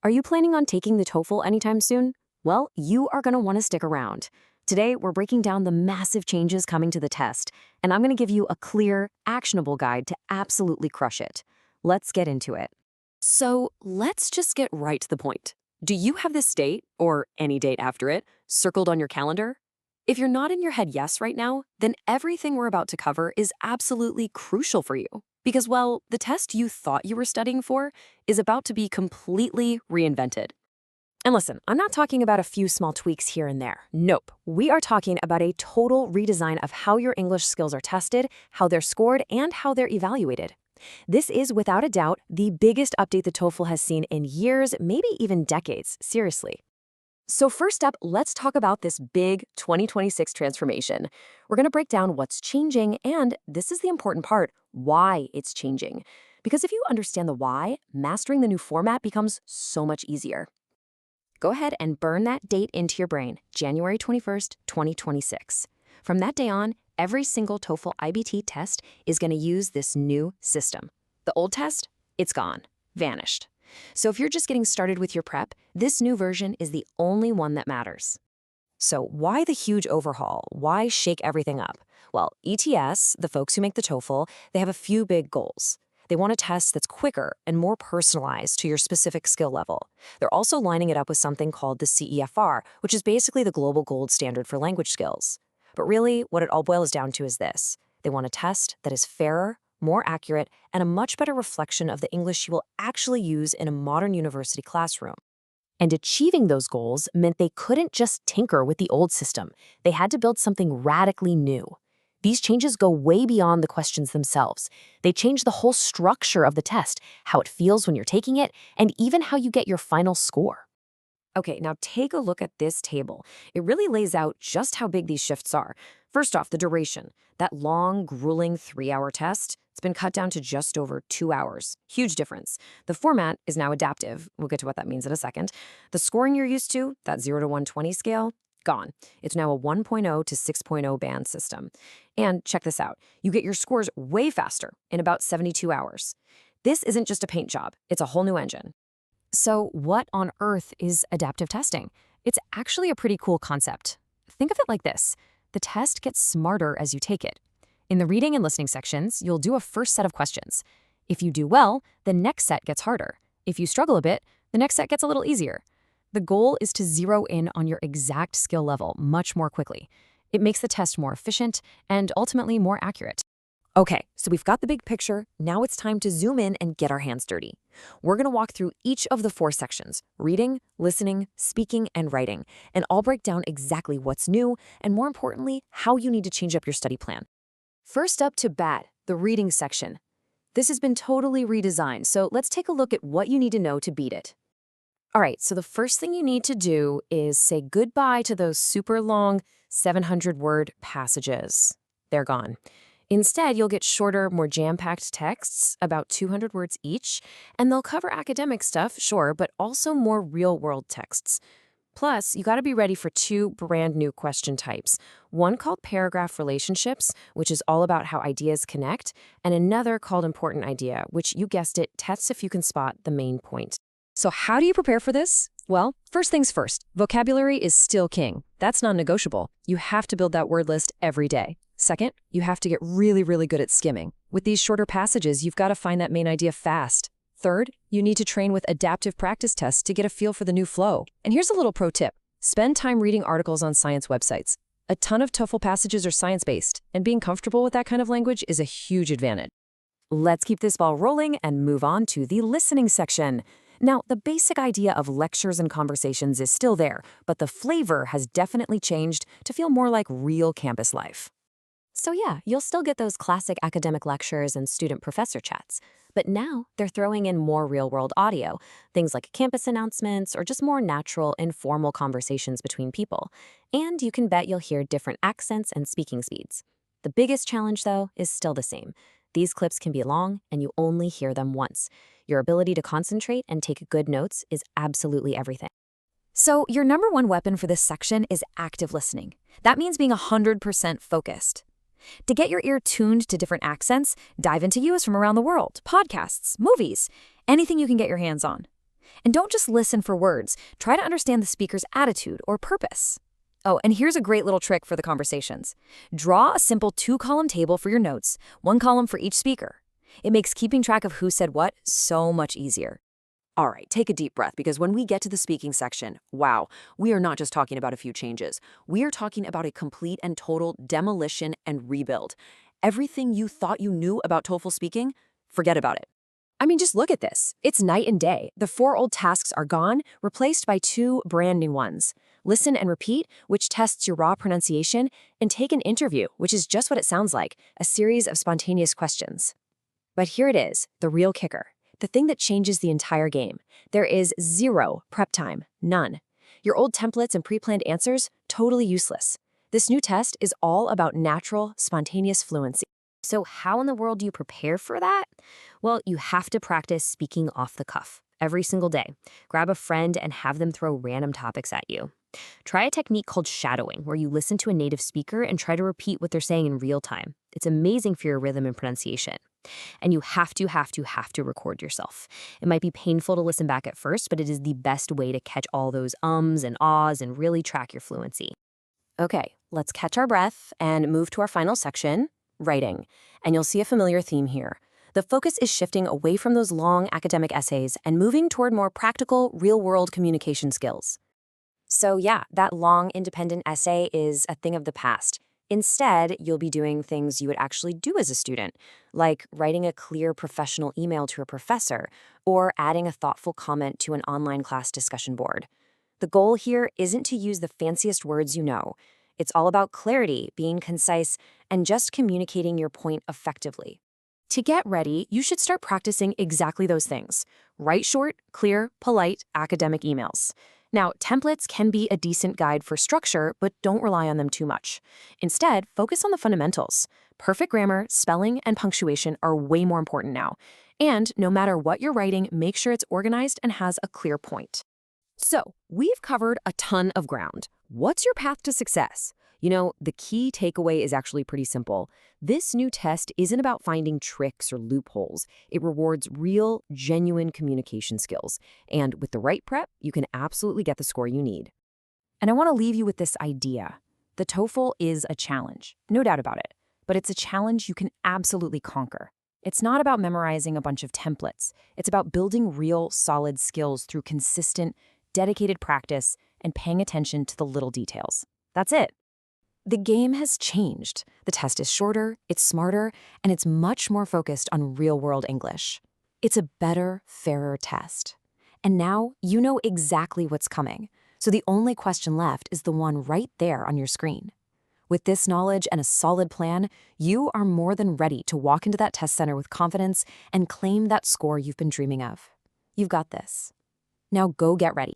Are you planning on taking the TOEFL anytime soon? Well, you are going to want to stick around. Today, we're breaking down the massive changes coming to the test, and I'm going to give you a clear, actionable guide to absolutely crush it. Let's get into it. So, let's just get right to the point. Do you have this date, or any date after it, circled on your calendar? If you're nodding your head yes right now, then everything we're about to cover is absolutely crucial for you. Because, well, the test you thought you were studying for is about to be completely reinvented. And listen, I'm not talking about a few small tweaks here and there. Nope. We are talking about a total redesign of how your English skills are tested, how they're scored, and how they're evaluated. This is, without a doubt, the biggest update the TOEFL has seen in years, maybe even decades, seriously. So first up, let's talk about this big 2026 transformation. We're going to break down what's changing, and this is the important part, why it's changing. Because if you understand the why, mastering the new format becomes so much easier. Go ahead and burn that date into your brain, January 21st, 2026. From that day on, every single TOEFL IBT test is going to use this new system. The old test, it's gone, vanished. So if you're just getting started with your prep, this new version is the only one that matters. So why the huge overhaul? Why shake everything up? Well, ETS, the folks who make the TOEFL, they have a few big goals. They want a test that's quicker and more personalized to your specific skill level. They're also lining it up with something called the CEFR, which is basically the global gold standard for language skills. But really, what it all boils down to is this. They want a test that is fairer, more accurate, and a much better reflection of the English you will actually use in a modern university classroom. And achieving those goals meant they couldn't just tinker with the old system. They had to build something radically new. These changes go way beyond the questions themselves. They change the whole structure of the test, how it feels when you're taking it, and even how you get your final score. Okay, now take a look at this table. It really lays out just how big these shifts are. First off, the duration. That long, grueling 3-hour test, it's been cut down to just over 2 hours. Huge difference. The format is now adaptive. We'll get to what that means in a second. The scoring you're used to, that 0 to 120 scale, gone. It's now a 1.0 to 6.0 band system. And check this out. You get your scores way faster in about 72 hours. This isn't just a paint job. It's a whole new engine. So what on earth is adaptive testing? It's actually a pretty cool concept. Think of it like this. The test gets smarter as you take it. In the reading and listening sections, you'll do a first set of questions. If you do well, the next set gets harder. If you struggle a bit, the next set gets a little easier. The goal is to zero in on your exact skill level much more quickly. It makes the test more efficient and ultimately more accurate. Okay, so we've got the big picture. Now it's time to zoom in and get our hands dirty. We're going to walk through each of the 4 sections, reading, listening, speaking, and writing, and I'll break down exactly what's new and, more importantly, how you need to change up your study plan. First up to bat, the reading section. This has been totally redesigned, so let's take a look at what you need to know to beat it. All right, so the first thing you need to do is say goodbye to those super long 700-word passages. They're gone. Instead, you'll get shorter, more jam-packed texts, about 200 words each, and they'll cover academic stuff, sure, but also more real-world texts. Plus, you got to be ready for 2 brand new question types. One called paragraph relationships, which is all about how ideas connect, and another called important idea, which, you guessed it, tests if you can spot the main point. So how do you prepare for this? Well, first things first, vocabulary is still king. That's non-negotiable. You have to build that word list every day. Second, you have to get really, really good at skimming. With these shorter passages, you've got to find that main idea fast. Third, you need to train with adaptive practice tests to get a feel for the new flow. And here's a little pro tip. Spend time reading articles on science websites. A ton of TOEFL passages are science-based, and being comfortable with that kind of language is a huge advantage. Let's keep this ball rolling and move on to the listening section. Now, the basic idea of lectures and conversations is still there, but the flavor has definitely changed to feel more like real campus life. So yeah, you'll still get those classic academic lectures and student-professor chats, but now they're throwing in more real-world audio, things like campus announcements or just more natural, informal conversations between people. And you can bet you'll hear different accents and speaking speeds. The biggest challenge, though, is still the same. These clips can be long, and you only hear them once. Your ability to concentrate and take good notes is absolutely everything. So your number one weapon for this section is active listening. That means being 100% focused. To get your ear tuned to different accents, dive into US from around the world, podcasts, movies, anything you can get your hands on. And don't just listen for words. Try to understand the speaker's attitude or purpose. Oh, and here's a great little trick for the conversations. Draw a simple 2-column table for your notes, 1 column for each speaker. It makes keeping track of who said what so much easier. All right, take a deep breath because when we get to the speaking section, wow, we are not just talking about a few changes. We are talking about a complete and total demolition and rebuild. Everything you thought you knew about TOEFL speaking, forget about it. I mean, just look at this. It's night and day. The 4 old tasks are gone, replaced by 2 brand new ones. Listen and repeat, which tests your raw pronunciation, and take an interview, which is just what it sounds like, a series of spontaneous questions. But here it is, the real kicker. The thing that changes the entire game. There is 0 prep time, none. Your old templates and pre-planned answers, totally useless. This new test is all about natural, spontaneous fluency. So how in the world do you prepare for that? Well, you have to practice speaking off the cuff every single day. Grab a friend and have them throw random topics at you. Try a technique called shadowing, where you listen to a native speaker and try to repeat what they're saying in real time. It's amazing for your rhythm and pronunciation. And you have to record yourself. It might be painful to listen back at first, but it is the best way to catch all those ums and ahs and really track your fluency. Okay, let's catch our breath and move to our final section, writing. And you'll see a familiar theme here. The focus is shifting away from those long academic essays and moving toward more practical, real-world communication skills. So yeah, that long, independent essay is a thing of the past. Instead, you'll be doing things you would actually do as a student, like writing a clear professional email to a professor or adding a thoughtful comment to an online class discussion board. The goal here isn't to use the fanciest words you know. It's all about clarity, being concise, and just communicating your point effectively. To get ready, you should start practicing exactly those things. Write short, clear, polite, academic emails. Now, templates can be a decent guide for structure, but don't rely on them too much. Instead, focus on the fundamentals. Perfect grammar, spelling, and punctuation are way more important now. And no matter what you're writing, make sure it's organized and has a clear point. So, we've covered a ton of ground. What's your path to success? You know, the key takeaway is actually pretty simple. This new test isn't about finding tricks or loopholes. It rewards real, genuine communication skills. And with the right prep, you can absolutely get the score you need. And I want to leave you with this idea. The TOEFL is a challenge, no doubt about it. But it's a challenge you can absolutely conquer. It's not about memorizing a bunch of templates. It's about building real, solid skills through consistent, dedicated practice and paying attention to the little details. That's it. The game has changed. The test is shorter, it's smarter, and it's much more focused on real-world English. It's a better, fairer test. And now you know exactly what's coming. So the only question left is the one right there on your screen. With this knowledge and a solid plan, you are more than ready to walk into that test center with confidence and claim that score you've been dreaming of. You've got this. Now go get ready.